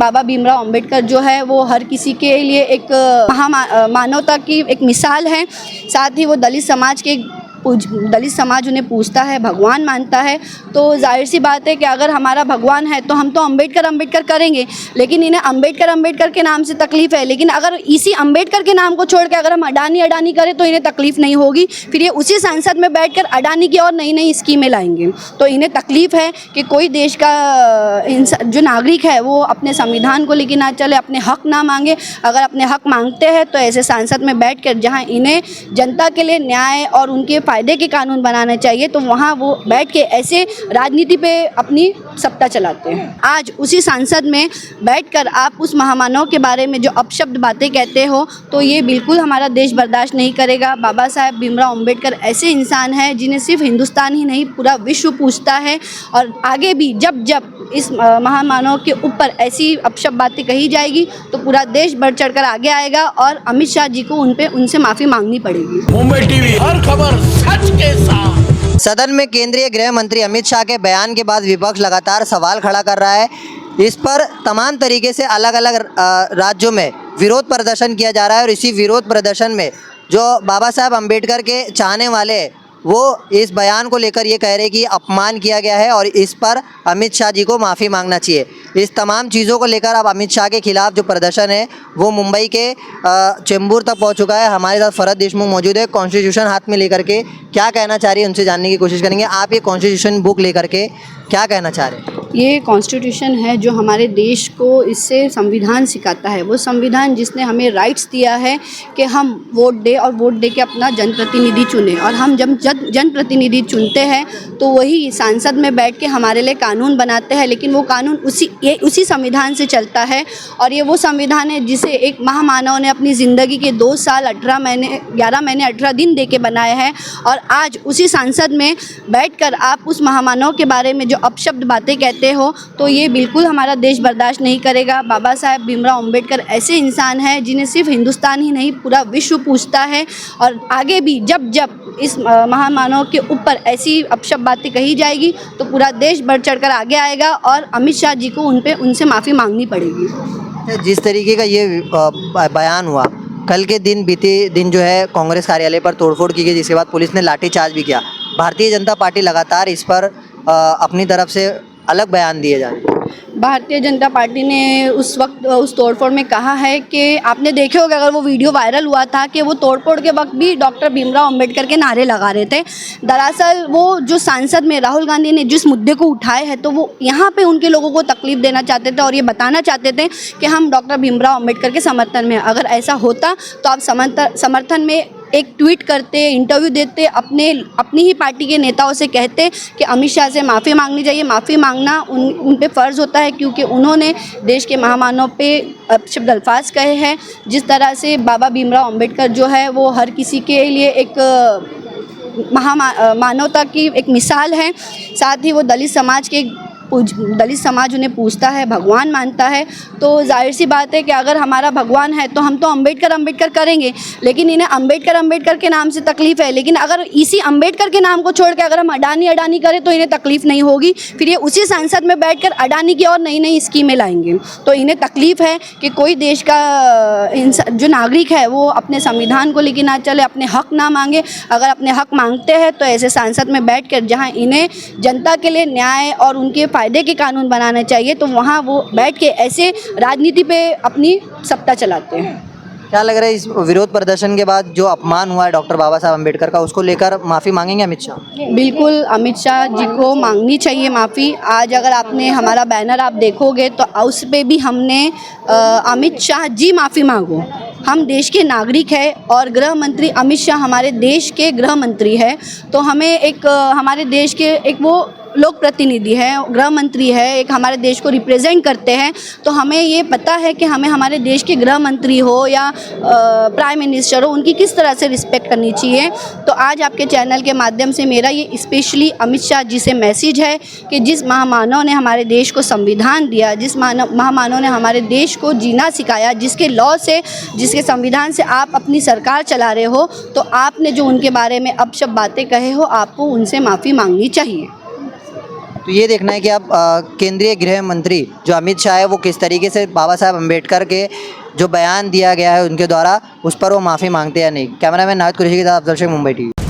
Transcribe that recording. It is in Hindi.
बाबा भीमराव अंबेडकर जो है वो हर किसी के लिए एक मानवता की एक मिसाल है। साथ ही वो दलित समाज उन्हें पूजता है, भगवान मानता है। तो जाहिर सी बात है कि अगर हमारा भगवान है तो हम तो अंबेडकर करेंगे, लेकिन इन्हें अंबेडकर के नाम से तकलीफ़ है। लेकिन अगर इसी अंबेडकर के नाम को छोड़ के अगर हम अडानी करें तो इन्हें तकलीफ़ नहीं होगी। फिर ये उसी संसद में बैठकर अडानी की और नई स्कीमें लाएंगे। तो इन्हें तकलीफ़ है कि कोई देश का जो नागरिक है वो अपने संविधान को लेकर ना चले, अपने हक़ ना मांगे। अगर अपने हक़ मांगते हैं तो ऐसे संसद में बैठकर जहां इन्हें जनता के लिए न्याय और उनके फ़ायदे के कानून बनाना चाहिए, तो वहाँ वो बैठ के ऐसे राजनीति पे अपनी सत्ता चलाते हैं। आज उसी संसद में बैठकर आप उस महामानव के बारे में जो अपशब्द बातें कहते हो, तो ये बिल्कुल हमारा देश बर्दाश्त नहीं करेगा। बाबा साहेब भीमराव अंबेडकर ऐसे इंसान हैं जिन्हें सिर्फ हिंदुस्तान ही नहीं पूरा विश्व पूजता है। और आगे भी जब इस महामानव के ऊपर ऐसी अपशब्द बातें कही जाएगी तो पूरा देश बढ़ चढ़कर आगे आएगा और अमित शाह जी को उनसे माफ़ी मांगनी पड़ेगी। मुंबई टीवी, हर खबर सच के साथ। सदन में केंद्रीय गृह मंत्री अमित शाह के बयान के बाद विपक्ष लगातार सवाल खड़ा कर रहा है। इस पर तमाम तरीके से अलग अलग राज्यों में विरोध प्रदर्शन किया जा रहा है और इसी विरोध प्रदर्शन में जो बाबा साहब अम्बेडकर के चाहने वाले वो इस बयान को लेकर ये कह रहे कि अपमान किया गया है और इस पर अमित शाह जी को माफ़ी मांगना चाहिए। इस तमाम चीज़ों को लेकर अब अमित शाह के खिलाफ जो प्रदर्शन है वो मुंबई के चेंबूर तक पहुंच चुका है। हमारे साथ फरहत देशमुख मौजूद है, कॉन्स्टिट्यूशन हाथ में लेकर के क्या कहना चाह रही है उनसे जानने की कोशिश करेंगे। आप ये कॉन्स्टिट्यूशन बुक लेकर के क्या कहना चाह रहे हैं? ये कॉन्स्टिट्यूशन है जो हमारे देश को इससे संविधान सिखाता है। वो संविधान जिसने हमें राइट्स दिया है कि हम वोट दे और वोट दे के अपना जनप्रतिनिधि चुने। और हम जब जनप्रतिनिधि चुनते हैं तो वही सांसद में बैठ के हमारे लिए कानून बनाते हैं, लेकिन वो कानून उसी संविधान से चलता है। और ये वो संविधान है जिसे एक महामानव ने अपनी ज़िंदगी के 2 साल 11 महीने 18 दिन दे के बनाए हैं। और आज उसी सांसद में बैठकर आप उस महामानव के बारे में जो अपशब्द बातें कहते हो, तो ये बिल्कुल हमारा देश बर्दाश्त नहीं करेगा। बाबा साहेब भीमराव अंबेडकर ऐसे इंसान हैं जिन्हें सिर्फ हिंदुस्तान ही नहीं पूरा विश्व पूजता है। और आगे भी जब इस महामानव के ऊपर ऐसी अपशब्द बातें कही जाएगी तो पूरा देश बढ़ चढ़कर आगे आएगा और अमित शाह जी को उनसे माफ़ी मांगनी पड़ेगी। जिस तरीके का ये बयान हुआ, कल के दिन बीते दिन जो है कांग्रेस कार्यालय पर तोड़फोड़ की गई, जिसके बाद पुलिस ने लाठीचार्ज भी किया। भारतीय जनता पार्टी लगातार इस पर अपनी तरफ से अलग बयान दिए जा रहे हैं। भारतीय जनता पार्टी ने उस वक्त उस तोड़फोड़ में कहा है कि आपने देखे होगा, अगर वो वीडियो वायरल हुआ था कि वो तोड़फोड़ के वक्त भी डॉक्टर भीमराव अंबेडकर के नारे लगा रहे थे। दरअसल वो जो सांसद में राहुल गांधी ने जिस मुद्दे को उठाए है, तो वो यहाँ पे उनके लोगों को तकलीफ देना चाहते थे और ये बताना चाहते थे कि हम डॉक्टर भीमराव अंबेडकर के समर्थन में। अगर ऐसा होता तो आप समर्थन में एक ट्वीट करते, इंटरव्यू देते, अपनी ही पार्टी के नेताओं से कहते कि अमित शाह से माफ़ी मांगनी चाहिए। माफ़ी मांगना उन पे फ़र्ज़ होता है क्योंकि उन्होंने देश के महामानव पे अपशब्द अल्फाज कहे हैं। जिस तरह से बाबा भीमराव अंबेडकर जो है वो हर किसी के लिए एक मानवता की एक मिसाल है। साथ ही वो दलित समाज उन्हें पूजता है, भगवान मानता है। तो जाहिर सी बात है कि अगर हमारा भगवान है तो हम तो अंबेडकर करेंगे, लेकिन इन्हें अंबेडकर के नाम से तकलीफ़ है। लेकिन अगर इसी अंबेडकर के नाम को छोड़ के अगर हम अडानी करें तो इन्हें तकलीफ़ नहीं होगी। फिर ये उसी संसद में बैठकर अडानी की और नई स्कीमें लाएंगे। तो इन्हें तकलीफ़ है कि कोई देश का जो नागरिक है वो अपने संविधान को लेकर ना चले, अपने हक़ ना मांगे। अगर अपने हक़ मांगते हैं तो ऐसे संसद में बैठकर जहां इन्हें जनता के लिए न्याय और उनके फ़ायदे के कानून बनाना चाहिए, तो वहाँ वो बैठ के ऐसे राजनीति पे अपनी सत्ता चलाते हैं। क्या लग रहा है इस विरोध प्रदर्शन के बाद जो अपमान हुआ है डॉक्टर बाबा साहब अम्बेडकर का, उसको लेकर माफ़ी मांगेंगे अमित शाह? बिल्कुल अमित शाह जी को मांगनी चाहिए माफ़ी। आज अगर आपने हमारा बैनर आप देखोगे तो उस पर भी हमने अमित शाह जी माफ़ी मांगो। हम देश के नागरिक हैं और गृह मंत्री अमित शाह हमारे देश के गृह मंत्री है। तो हमें हमारे देश के एक वो लोक प्रतिनिधि है, गृह मंत्री है, एक हमारे देश को रिप्रेजेंट करते हैं। तो हमें ये पता है कि हमें हमारे देश के गृह मंत्री हो या प्राइम मिनिस्टर हो, उनकी किस तरह से रिस्पेक्ट करनी चाहिए। तो आज आपके चैनल के माध्यम से मेरा ये स्पेशली अमित शाह जी से मैसेज है कि जिस महामानव ने हमारे देश को संविधान दिया, जिस महामानव ने हमारे देश को जीना सिखाया, जिसके लॉ से, जिसके संविधान से आप अपनी सरकार चला रहे हो, तो आपने जो उनके बारे में अपशब्द बातें कहे हो, आपको उनसे माफ़ी मांगनी चाहिए। तो ये देखना है कि अब केंद्रीय गृह मंत्री जो अमित शाह है वो किस तरीके से बाबा साहब अम्बेडकर के जो बयान दिया गया है उनके द्वारा उस पर वो माफ़ी मांगते हैं या नहीं। कैमरामैन नाहिद कुरैशी के साथ अफजल शेख, मुंबई टीवी।